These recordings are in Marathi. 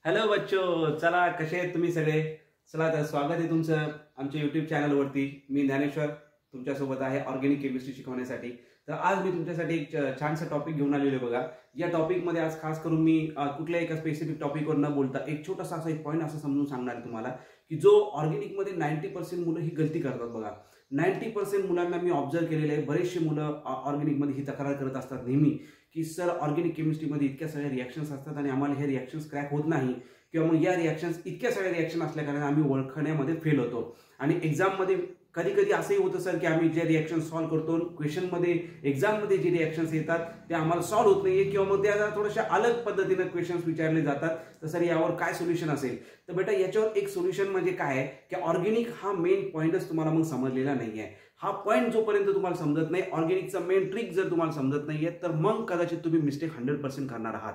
हॅलो बच्चो, चला कसे आहेत तुम्ही सगळे? चला तर स्वागत आहे तुमचं आमच्या यूट्यूब चॅनलवरती. मी ज्ञानेश्वर तुमच्यासोबत आहे ऑर्गॅनिक केमिस्ट्री शिकवण्यासाठी. तर आज मी तुमच्यासाठी एक छानसा टॉपिक घेऊन आलेलो आहे बघा. या टॉपिकमध्ये आज खास करून मी कुठल्याही एका स्पेसिफिक टॉपिकवर न बोलता एक छोटासा असा एक पॉईंट असं समजून सांगणार आहे तुम्हाला की जो ऑर्गॅनिकमध्ये 90% मुलं ही गलती करतात बघा. 90% मुलांना मी ऑब्झर्व केलेलं आहे. बरेचसे मुलं ऑर्गॅनिकमध्ये ही तक्रार करत असतात नेहमी की सर ऑर्गॅनिक केमिस्ट्रीमध्ये इतक्या सगळ्या रिॲक्शन्स असतात आणि आम्हाला हे रिॲक्शन्स क्रॅक होत नाही, किंवा मग या रिॲक्शन्स इतक्या सगळ्या रिॲक्शन असल्या कारण आम्ही ओळखण्यामध्ये फेल होतो. आणि एक्झाममध्ये कधी कधी असंही होतं सर की आम्ही जे रिॲक्शन सॉल्व्ह करतो क्वेश्चनमध्ये एक्झाममध्ये जे रिॲक्शन्स येतात ते आम्हाला सॉल्व्ह होत नाहीये, किंवा मग त्या थोड्याशा अलग पद्धतीनं क्वेश्चन्स विचारले जातात. तर सर यावर काय सोल्युशन असेल? तर बेटा याच्यावर एक सोल्युशन म्हणजे काय आहे की ऑर्गॅनिक हा मेन पॉईंटच तुम्हाला मग समजलेला नाही आहे. हा पॉईंट जोपर्यंत तुम्हाला समजत नाही, ऑर्गॅनिकचा मेन ट्रिक जर तुम्हाला समजत नाहीये, तर मग कदाचित तुम्ही मिस्टेक 100% करणार आहात.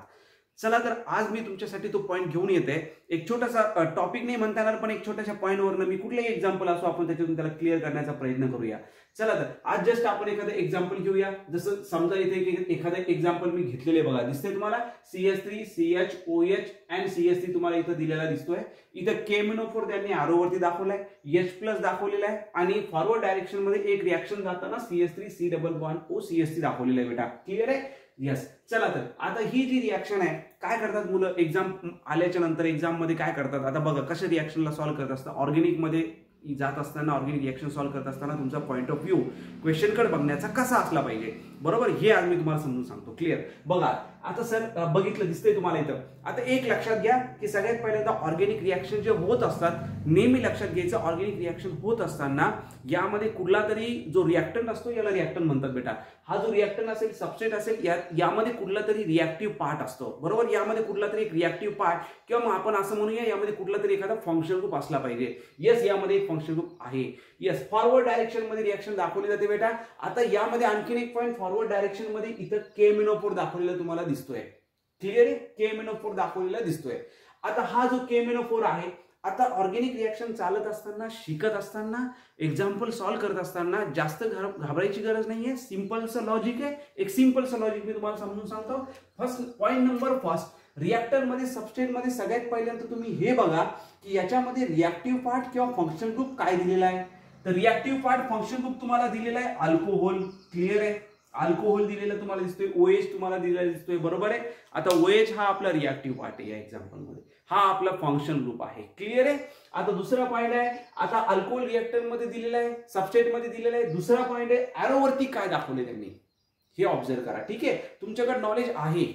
चला तर आज मी तुमच्यासाठी तो पॉईंट घेऊन येते. एक छोटासा टॉपिक नाही म्हणता येणार, पण एक छोट्याशा पॉईंटवरनं मी कुठलंही एक्झाम्पल असो आपण त्याच्यातून त्याला क्लिअर करण्याचा प्रयत्न करूया. चला तर आज जस्ट आपण एखादं एक्झाम्पल घेऊया. जसं समजा इथे की एखादं एक्झाम्पल मी घेतलेले बघा, दिसतंय तुम्हाला CH3 CHOH अँड CH3 तुम्हाला इथं दिलेला दिसतोय. इथं केमिनोफोर त्यांनी आरोवरती दाखवलाय, H+ दाखवलेला आहे आणि फॉरवर्ड डायरेक्शन मध्ये एक रिॲक्शन जाताना CH3 C double bond O CH3 दाखवलेला आहे बेटा. क्लिअर आहे? यस. चला तर आता ही जी रिॲक्शन आहे, काय करतात मुलं एक्झाम आल्याच्या नंतर एक्झाम मध्ये काय करतात? आता बघा कशा रिॲक्शनला सॉल्व्ह करत असतात. ऑर्गॅनिक मध्ये जात असताना, ऑर्गॅनिक रिॲक्शन सॉल्व्ह करत असताना तुमचा पॉईंट ऑफ व्ह्यू क्वेश्चनकडे बघण्याचा कसा असला पाहिजे, बरोबर? हे आज मी तुम्हाला समजून सांगतो. क्लिअर? बघा आता सर बघितलं दिसतंय तुम्हाला इथं. आता एक लक्षात घ्या की सगळ्यात पहिल्यांदा ऑर्गॅनिक रिॲक्शन जे होत असतात, नेहमी लक्षात घ्यायचं ऑर्गॅनिक रिॲक्शन होत असताना यामध्ये कुठला तरी जो रिॲक्टंट असतो याला रिॲक्टंट म्हणतात बेटा. हा जो रिॲक्टंट असेल, सबस्ट्रेट असेल, यामध्ये कुठला तरी रिॲक्टिव्ह पार्ट असतो, बरोबर? यामध्ये कुठला तरी एक रिॲक्टिव्ह पार्ट, किंवा मग आपण असं म्हणूया यामध्ये कुठला तरी एखादा फंक्शन ग्रुप असला पाहिजे. येस, यामध्ये एक फंक्शन ग्रुप आहे. येस, फॉरवर्ड डायरेक्शन मध्ये रिॲक्शन दाखवली जाते बेटा. आता यामध्ये आणखीन एक पॉईंट फॉरवर्ड डायरेक्शन मध्ये इथं केमिनोफोर दाखवलेला तुम्हाला दिसतोय. क्लिअर आहे? केमिनोफोर दाखवलेला दिसतोय. आता हा जो केमिनोफोर आहे, आता ऑर्गॅनिक रिॲक्शन चालत असताना, शिकत असताना, एक्झाम्पल सॉल्व्ह करत असताना जास्त घाबरायची गरज नाहीये. सिंपलचं लॉजिक आहे. एक सिंपलचं लॉजिक मी तुम्हाला समजून सांगतो. First point number first, reactor मध्ये, सबस्ट्रेट मध्ये सगळ्यात पहिल्यांदा तुम्ही हे बघा की याच्यामध्ये रिॲक्टिव्ह पार्ट किंवा फंक्शन ग्रुप काय दिलेला आहे. तर रिॲक्टिव्ह पार्ट फंक्शन ग्रुप तुम्हाला दिलेला आहे अल्कोहोल. क्लिअर आहे? अल्कोहोल दिलेला तुम्हाला दिसतोय, OH तुम्हाला दिलेला दिसतोय, बरोबर आहे? आता OH हा आपला रिॲक्टिव्ह पार्ट आहे या एक्झाम्पल मध्ये, हा आपला फंक्शन ग्रुप आहे. क्लिअर आहे? आता दुसरा पॉईंट आहे, आता अल्कोहोल रिॲक्टर मध्ये दिलेला आहे, सबस्ट्रेट मध्ये दिलेला आहे. दुसरा पॉईंट आहे, एरोवरती काय दाखवले त्यांनी हे ऑब्झर्व करा. ठीक आहे? तुमच्याकडे नॉलेज आहे,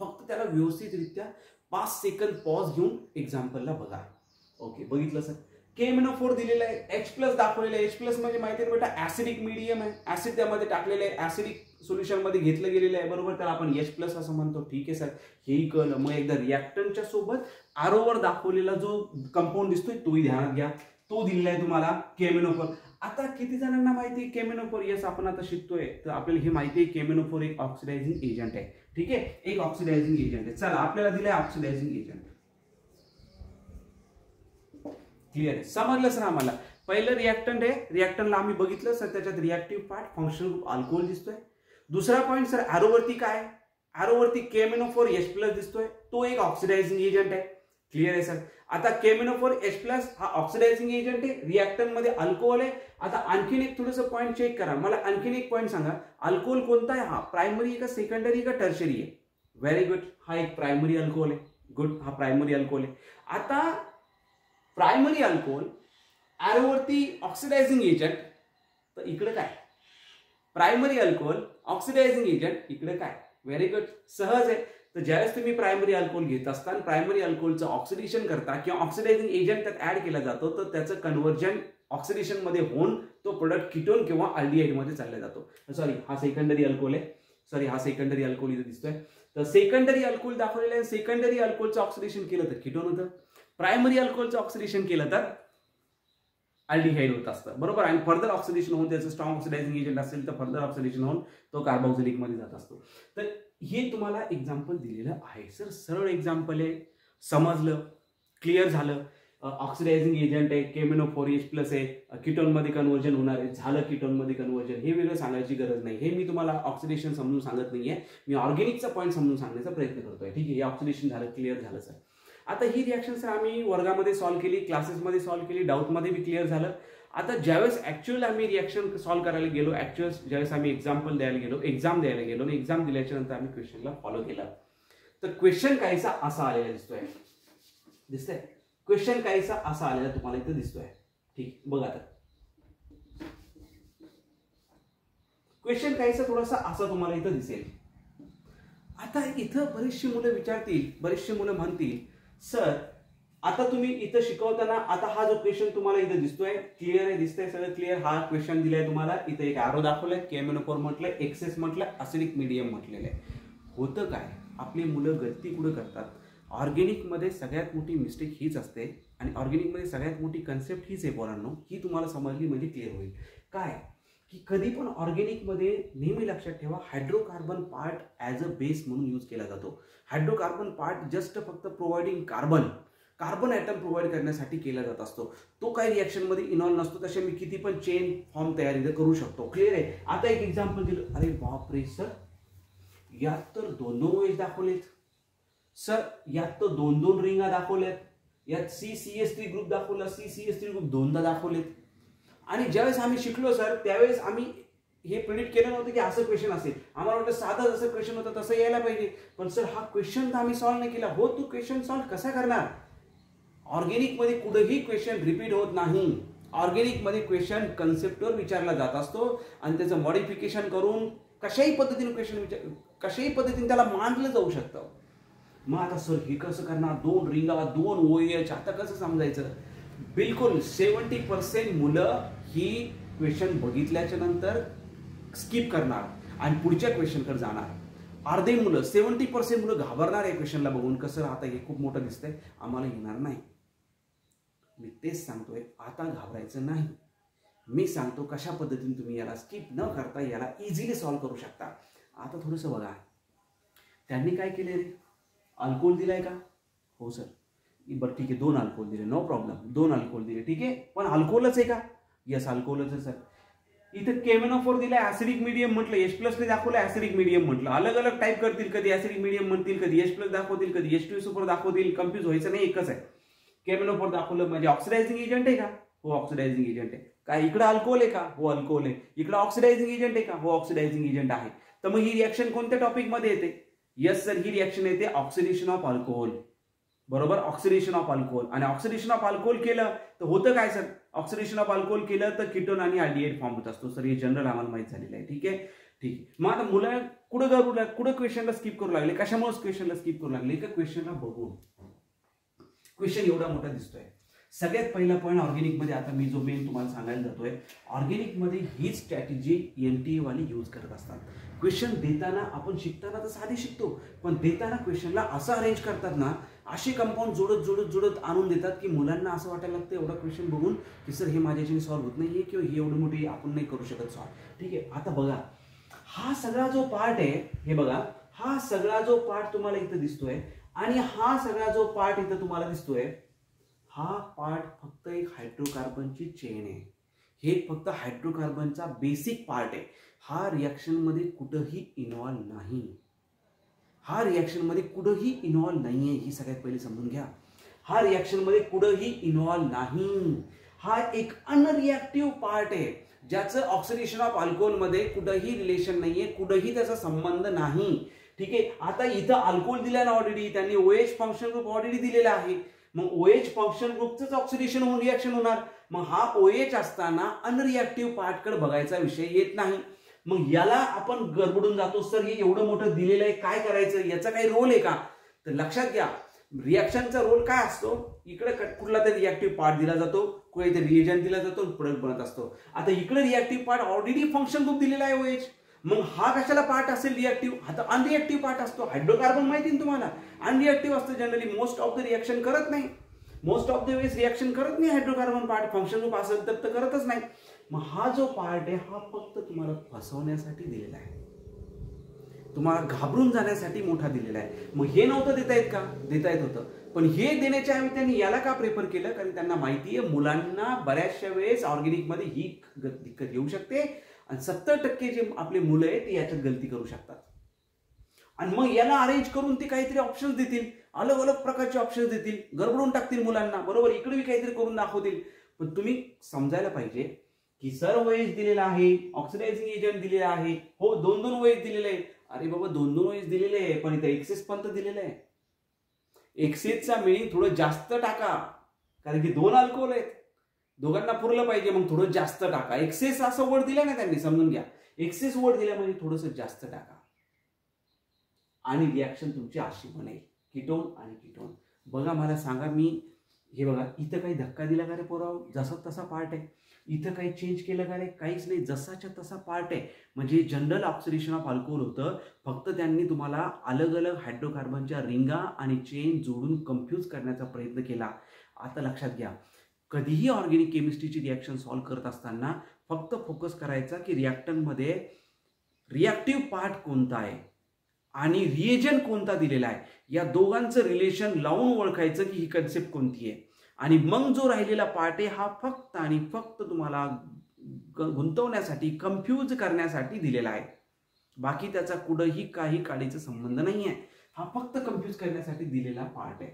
फक्त त्याला व्यवस्थितरित्या 5 सेकंद पॉज घेऊन एक्झाम्पलला बघा. ओके, बघितलं सर? केमिनोफोर दिलेला आहे, H+ दाखवलेला आहे. H+ म्हणजे माहिती आहे बेटा ऍसिडिक मीडियम आहे, ऍसिड त्यामध्ये टाकलेलं आहे, ऍसिडिक सोल्युशन मध्ये घेतलं गेलेलं आहे, बरोबर? त्याला आपण H+ असं म्हणतो. ठीक आहे सर, हेही कळलं. मग एकदा रिॲक्टंटच्या सोबत आरोवर दाखवलेला जो कंपाऊंड दिसतोय तोही ध्यानात घ्या. तो दिलेला आहे तुम्हाला केमिनोफोर. आता किती जणांना माहिती आहे केमिनोफोर? येस, आपण आता शिकतोय तर आपल्याला हे माहिती आहे केमिनोफोर एक ऑक्सिडायझिंग एजंट आहे. ठीक आहे? एक ऑक्सिडायझिंग एजंट आहे. चला, आपल्याला दिलंय ऑक्सिडायझिंग एजंट. क्लिअर आहे? समजलं सर आम्हाला? पहिलं रिॲक्टंट आहे, रिॲक्टंटला आम्ही बघितलं सर, त्याच्यात reactive part function group alcohol दिसतोय. दुसरा पॉईंट सर, एरोवरती काय? एरोवरती केमिनोफोर H+ दिसतोय, तो एक ऑक्सिडायझिंग एजंट आहे. क्लिअर आहे सर? आता केमिनोफोर H+ हा ऑक्सिडायझिंग एजंट आहे, रिॲक्टंट मध्ये अल्कोहोल आहे. आता आणखीन एक थोडंसं पॉईंट चेक करा. मला आणखीन एक पॉईंट सांगा, अल्कोहोल कोणता आहे? हा प्रायमरी आहे का सेकंडरी का टर्शरी आहे? व्हेरी गुड, हा एक प्रायमरी अल्कोहोल आहे. गुड, हा प्रायमरी अल्कोहोल आहे. आता प्रायमरी अल्कोहोल, एरोवरती ऑक्सिडायझिंग एजंट, तर इकडे काय? प्रायमरी अल्कोहोल, ऑक्सिडायझिंग एजंट, इकडे काय? व्हेरी गुड, सहज आहे. तर ज्यावेळेस तुम्ही प्रायमरी अल्कोहोल घेत असताना प्रायमरी अल्कोहोलचं ऑक्सिडेशन करता किंवा ऑक्सिडायझिंग एजंट त्यात ऍड केला जातो, तर त्याचं कन्व्हर्जन ऑक्सिडेशन मध्ये होऊन तो प्रोडक्ट कीटोन किंवा अल्डिहाइड मध्ये चालला जातो. सॉरी, हा सेकंडरी अल्कोहोल आहे. सॉरी, हा सेकंडरी अल्कोहोल इथे दिसतोय. तर सेकंडरी अल्कोहोल दाखवलेलं आहे. सेकंडरी अल्कोहोलचं ऑक्सिडेशन केलं तर कीटोन होतं, प्रायमरी अल्कोहोलचं ऑक्सिडेशन केलं तर अल्डिहाइड होत असतं, बरोबर? आणि फर्दर ऑक्सिडेशन होऊन त्याचं स्ट्रॉंग ऑक्सिडायझिंग एजंट असेल तर फर्दर ऑक्सिडेशन होऊन तो कार्बोक्सिलिक मध्ये जात असतो. तर हे तुम्हाला एक्झाम्पल दिलेलं आहे सर. सरळ एक्झाम्पल आहे, समजलं? क्लिअर झालं? ऑक्सिडायझिंग एजंट आहे, केमिनोफोर H+ आहे, कीटोन मध्ये कन्व्हर्जन होणार आहे, झालं कीटोन मध्ये कन्व्हर्जन. हे वेगळं सांगायची गरज नाही. हे मी तुम्हाला ऑक्सिडेशन समजून सांगत नाहीये, मी ऑर्गॅनिकचा पॉईंट समजून सांगण्याचा प्रयत्न करतोय. ठीक आहे? हे ऑक्सिडेशन झालं, क्लिअर झालं सर? आता ही रिॲक्शन सर आम्ही वर्गामध्ये सॉल्व्ह केली, क्लासेसमध्ये सॉल्व्ह केली, डाऊटमध्ये बी क्लिअर झालं. आता ज्यावेळेस ॲक्च्युअल आम्ही रिॲक्शन सॉल्व्ह करायला गेलो, ॲक्च्युअल ज्यावेळेस आम्ही एक्झाम द्यायला गेलो आणि एक्झाम दिल्याच्या नंतर आम्ही क्वेश्चनला फॉलो केलं, तर क्वेश्चन काहीसा असा आलेला दिसतोय. क्वेश्चन काहीसा असा आलेला तुम्हाला इथं दिसतोय. ठीक, बघा आता क्वेश्चन काहीसा थोडासा असा तुम्हाला इथं दिसेल. आता इथं बरीचशी मुलं विचारतील, बरेचसे मुलं म्हणतील, सर आता तुम्ही इथं शिकवताना आता हा जो क्वेश्चन तुम्हाला इथं दिसतोय क्लिअर आहे, दिसतंय सगळं क्लिअर. हा क्वेश्चन दिलाय तुम्हाला, इथं एक ॲरो दाखवलाय, केमेनोफोर म्हटलंय, एक्सेस म्हटलंय, असिडिक मीडियम म्हटलेलं आहे. होतं काय, आपली मुलं गलती कुठं करतात, ऑर्गेनिकमध्ये सगळ्यात मोठी मिस्टेक हीच असते आणि ऑर्गेनिकमध्ये सगळ्यात मोठी कन्सेप्ट हीच आहे पोरांनो, ही तुम्हाला समजली म्हणजे क्लिअर होईल. काय की कधी पण ऑर्गेनिकमध्ये नेहमी लक्षात ठेवा, hydrocarbon part as a base म्हणून यूज केला जातो. हायड्रोकार्बन पार्ट जस्ट फक्त प्रोव्हाइडिंग कार्बन ॲटम प्रोव्हाइड करण्यासाठी केला जात असतो. तो काही रिॲक्शनमध्ये इन्व्हॉल्व नसतो. तसे मी किती पण चेन फॉर्म तयारी करू शकतो. क्लिअर आहे. आता एक एक्झाम्पल दिलं, अरे बापरे सर यात तर 2 OH दाखवलेत, सर यात तर 2 रिंगा दाखवल्यात, यात CCH3 ग्रुप दाखवला, CCH3 ग्रुप 2दा दाखवलेत. आणि ज्यावेळेस आम्ही शिकलो सर त्यावेळेस आम्ही हे प्रिडिक्ट केलं नव्हतं की असं क्वेश्चन असेल. आम्हाला वाटतं साधा जसं क्वेश्चन होतं तसं यायला पाहिजे, पण सर हा क्वेश्चन तर आम्ही सॉल्व्ह नाही केला. हो, तू क्वेश्चन सॉल्व्ह कसा करणार? ऑर्गेनिकमध्ये कुठेही क्वेश्चन रिपीट होत नाही. ऑर्गेनिकमध्ये क्वेश्चन कन्सेप्टवर विचारला जात असतो आणि त्याचं मॉडिफिकेशन करून कशाही पद्धतीने त्याला मांडलं जाऊ शकतं. मग आता सर हे कसं करणार, 2 रिंगा 2 OH आता कसं समजायचं? बिलकुल 70% मुलं ही क्वेश्चन बघितल्याच्या नंतर स्किप करणार आणि पुढच्या क्वेश्चनकडे जाणार. अर्धे मुलं 70% मुलं घाबरणार आहे क्वेश्चनला बघून, कसं आता हे खूप मोठं दिसतंय, आम्हाला येणार नाही. मी तेच सांगतोय, आता घाबरायचं नाही. मी सांगतो कशा पद्धतीने तुम्ही याला स्किप न करता याला इझिली सॉल्व्ह करू शकता. आता थोडंसं बघा, त्यांनी काय केले रे, अल्कोहोल दिलाय का? हो सर. बरं ठीक आहे, 2 अल्कोहोल दिले, नो प्रॉब्लेम, 2 अल्कोहोल दिले, ठीक आहे, पण अल्कोहोलच आहे का? यस अल्कोहोलच आहे सर. इथं केमेनोफोर दिलाय, ऍसिडिक मीडियम म्हटलं, H+ ने दाखवलं, ऍसिडिक मीडियम म्हटलं. अलग अलग टाईप करतील, कधी ऍसिडिक मीडियम म्हणतील, कधी H+ दाखवतील, कधी H2 सुपर दाखवतील. कन्फ्युज व्हायचं नाही, एकच आहे. केमेनोफोर दाखवलं म्हणजे ऑक्सिडायझिंग एजंट आहे का? हो ऑक्सिडायझिंग एजंट आहे. काय इकडे अल्कोहोल आहे का? हो अल्कोहोल आहे. इकडे ऑक्सिडायझिंग एजंट आहे का? हो ऑक्सिडायझिंग एजंट आहे. तर मग ही रिॲक्शन कोणत्या टॉपिक मध्ये येते? यस सर, ही रिॲक्शन येते ऑक्सिडेशन ऑफ अल्कोहोल. बरोबर, ऑक्सिडेशन ऑफ अल्कोहोल. आणि ऑक्सिडेशन ऑफ अल्कोहोल केलं तर होतं काय सर? ऑक्सिडेशन ऑफ अल्कोहोल केलं तर कीटोन आणि अल्डिहाइड फॉर्म होत असतो. सर हे जनरल आम्हाला माहित झालेलं आहे. ठीक आहे, ठीक आहे. मग आता मुलं कुठं क्वेश्चनला स्किप करू लागले? कशामुळे क्वेश्चनला स्किप करू लागले? का क्वेश्चनला बघून क्वेश्चन एवढा मोठा दिसतोय. सगळ्यात पहिला पॉईंट ऑर्गेनिकमध्ये, आता मी जो मेन तुम्हाला सांगायला जातोय, ऑर्गेनिकमध्ये ही स्ट्रॅटेजी NTA वाली यूज करत असतात. क्वेश्चन देताना आपण शिकताना तर साधी शिकतो, पण देताना क्वेश्चनला असं अरेंज करतात ना, असे कंपाऊंड जोडत आणून देतात की मुलांना असं वाटायला लागतं एवढा क्वेश्चन बघून की सर हे माझ्याच्याने सॉल्व्ह होत नाहीये किंवा ही एवढी मोठी आपण नाही करू शकत सॉल्व्ह. ठीक आहे, आता बघा हा सगळा जो पार्ट आहे, हे बघा हा सगळा जो पार्ट तुम्हाला इथं दिसतोय आणि हा सगळा जो पार्ट इथं तुम्हाला दिसतोय, हा पार्ट फक्त एक हायड्रोकार्बनची चेन आहे. हे फक्त हायड्रोकार्बनचा बेसिक पार्ट आहे. हा रिॲक्शन मध्ये कुठेही इन्व्हॉल्व नाही. हा रिॲक्शन मध्ये कुठेही इन्व्हॉल्व नाहीये, ही सगळ्यात पहिले समजून घ्या. हा रिॲक्शन मध्ये कुठेही इन्व्हॉल्व नाही. हा एक अनरिॲक्टिव्ह पार्ट आहे, ज्याचं ऑक्सिडेशन ऑफ अल्कोहोल मध्ये कुठेही रिलेशन नाहीये, कुठेही त्याचा संबंध नाही. ठीक आहे, आता इथं अल्कोहोल दिला ना ऑलरेडी, त्यांनी OH फंक्शन ग्रुप ऑलरेडी दिलेला आहे. मग OH फंक्शन ग्रुपच ऑक्सिडेशन होऊन रिॲक्शन होणार. मग हा OH असताना अनरिॲक्टिव्ह पार्टकडे बघायचा विषय येत नाही. मग याला आपण गडबडून जातो, सर हे एवढं मोठं दिलेलं आहे काय करायचं, याचा काही रोल आहे का? तर लक्षात घ्या, रिॲक्शनचा रोल काय असतो, इकडे कुठला तरी रिॲक्टिव्ह पार्ट दिला जातो, कुठेतरी रिएजंट दिला जातो, प्रोडक्ट बनत असतो. आता इकडे reactive part already function group दिलेला आहे OH. मग हा कशाला पार्ट असेल रिॲक्टिव्ह? आता अनरिॲक्टिव्ह पार्ट असतो. हायड्रोकार्बन माहिती ना तुम्हाला, अनरिॲक्टिव्ह असतं generally, most of the reaction करत नाही, मोस्ट ऑफ द वेळेस रिॲक्शन करत नाही हायड्रोकार्बन पार्ट. फंक्शन ग्रुप असेल तर करतच नाही. मग हा जो पार्ट आहे हा फक्त तुम्हाला फसवण्यासाठी दिलेला आहे, तुम्हाला घाबरून जाण्यासाठी मोठा दिलेला आहे. मग हे नव्हतं देता येत का? देता येत होतं, पण हे देण्याच्या ऐवजी त्यांनी याला का प्रेफर केलं? कारण त्यांना माहिती आहे मुलांना बऱ्याचशा वेळेस ऑर्गेनिकमध्ये ही दिक्कत येऊ शकते आणि 70% जे आपले मुलं आहेत ते याच्यात गलती करू शकतात. आणि मग याला अरेंज करून ते काहीतरी ऑप्शन्स देतील. अलग अलग प्रकारचे ऑप्शन देतील, गडबडून टाकतील मुलांना, बरोबर, इकडे काहीतरी करून दाखवतील. पण तुम्ही समजायला पाहिजे की सर OH दिलेला आहे, ऑक्सिडायझिंग एजंट दिलेला आहे, हो 2-2 OH दिलेले आहे. अरे बाबा 2-2 OH दिलेले आहे, पण इथे एक्सेस पण तर दिलेलं आहे. एक्सेसचा मिनिंग थोडं जास्त टाका, कारण की 2 अल्कोहोल आहेत, दोघांना पुरलं पाहिजे, मग थोडं जास्त टाका. एक्सेस असं वर्ड दिला ना त्यांनी, समजून घ्या. एक्सेस वर्ड दिला म्हणजे थोडंसं जास्त टाका आणि रिॲक्शन तुमची अशी बनेल, कीटोन आणि कीटोन. बघा मला सांगा, मी हे बघा इथं काही धक्का दिला का रे पोराव, जसा तसा पार्ट आहे. इथं काही चेंज केलं का रे, काहीच नाही, जसाच्या तसा पार्ट आहे. म्हणजे जनरल ऑक्सिडेशन ऑफ अल्कोहोल होतं, फक्त त्यांनी तुम्हाला अलग अलग हायड्रोकार्बनच्या रिंगा आणि चेन जोडून कन्फ्यूज करण्याचा प्रयत्न केला. आता लक्षात घ्या, कधीही ऑर्गॅनिक केमिस्ट्रीची रिॲक्शन सॉल्व्ह करत असताना फक्त फोकस करायचा की रिॲक्टंटमध्ये रिॲक्टिव्ह पार्ट कोणता आहे आणि रिएजंट कोणता दिलेला आहे, या दोघांचं रिलेशन लावून ओळखायचं की ही कन्सेप्ट कोणती आहे. आणि मग जो राहिलेला पार्ट आहे हा फक्त आणि फक्त तुम्हाला गुंतवण्यासाठी, कन्फ्यूज करण्यासाठी दिलेला आहे. बाकी त्याचा कुठंही काही काडीचा संबंध नाही आहे. हा फक्त कन्फ्यूज करण्यासाठी दिलेला पार्ट आहे.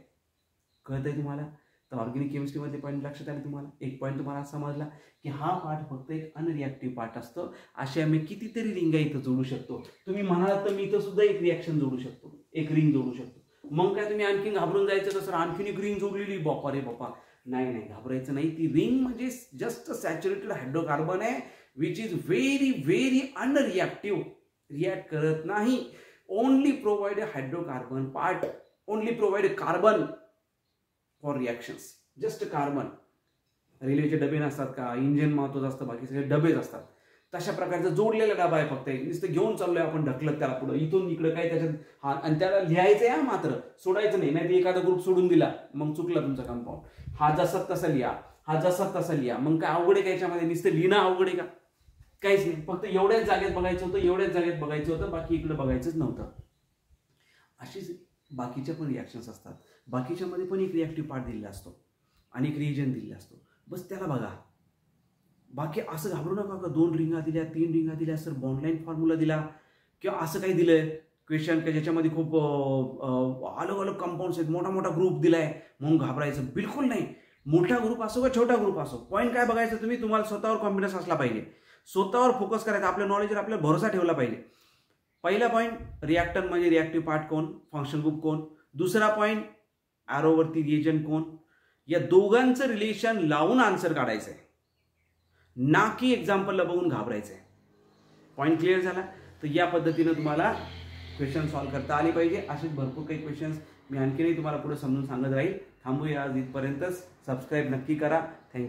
कळतंय तुम्हाला? तर ऑर्गॅनिक केमिस्ट्रीमध्ये पॉईंट लक्षात आले तुम्हाला. एक पॉईंट तुम्हाला समजला की हा पार्ट फक्त एक अनरिॲक्टिव्ह पार्ट असतो. असे आम्ही कितीतरी रिंगा इथं जोडू शकतो. तुम्ही म्हणाल तर मी इथं सुद्धा एक रिॲक्शन जोडू शकतो, एक रिंग जोडू शकतो. मग काय तुम्ही आणखीन घाबरून जायचं तर सर आणखीन एक रिंग जोडलेली, बापा रे बापा. नाही नाही, घाबरायचं नाही. ती रिंग म्हणजे जस्ट सॅच्युरेटेड हायड्रोकार्बन आहे, which is very very unreactive, react करत नाही. Only provide hydrocarbon part, only provide carbon for reactions, just carbon. रेल्वेचे डबे नसतात का, इंजिन महत्वाचं असतं, बाकी सगळे डबेच असतात. तशा प्रकारचा जोडलेला डबा आहे, फक्त नुसतं घेऊन चाललोय आपण ढकलत त्याला पुढे, इथून इकडे काय त्याच्यात. हा, आणि त्याला लिहायचं आहे मात्र, सोडायचं नाही. नाही एखादा ग्रुप सोडून दिला मग चुकला तुमचा कंपाऊंड. हा जसा तसा लिहा, हा जसा तसा लिहा. मग काय अवघड आहे का याच्यामध्ये? नुसतं लिहिणं अवघड आहे का? काहीच नाही, फक्त एवढ्याच जागेत बघायचं होतं, एवढ्याच जागेत बघायचं होतं, बाकी इकडे बघायचंच नव्हतं. अशीच बाकीच्या पण रिॲक्शन्स असतात. बाकीच्यामध्ये पण एक रिॲक्टिव्ह पार्ट दिलेला असतो आणि एक रिएजंट दिलेला असतो, बस त्याला बघा. बाकी असं घाबरू नका का 2 रिंगा दिल्या, 3 रिंगा दिल्या, सर बॉन्डलाईन फॉर्म्युला दिला किंवा असं काही दिलंय क्वेश्चन की ज्याच्यामध्ये खूप अलग अलग कंपाऊंड्स आहेत, मोठा मोठा ग्रुप दिलाय म्हणून घाबरायचं बिलकुल नाही. मोठा ग्रुप असो का छोटा ग्रुप असो, पॉईंट काय बघायचं तुम्ही, तुम्हाला स्वतःवर कॉन्फिडन्स असला पाहिजे, स्वतःवर फोकस करायचा, आपल्या नॉलेजवर आपल्याला भरोसा ठेवला पाहिजे. पहिला पॉईंट, रिॲक्टंट म्हणजे रिॲक्टिव्ह पार्ट कोण, फंक्शन ग्रुप कोण. दुसरा पॉईंट, ॲरोवरती रिएजंट कोण. या दोघांचं रिलेशन लावून आन्सर काढायचं आहे, ना की एक्झाम्पलला बघून घाबरायचं आहे. पॉईंट क्लिअर झाला? तर या पद्धतीनं तुम्हाला क्वेश्चन सॉल्व्ह करता आले पाहिजे. असेच भरपूर काही क्वेश्चन्स मी आणखीनही तुम्हाला पुढे समजून सांगत राहील. थांबूया आज इथपर्यंतच. सबस्क्राईब नक्की करा. थँक्यू.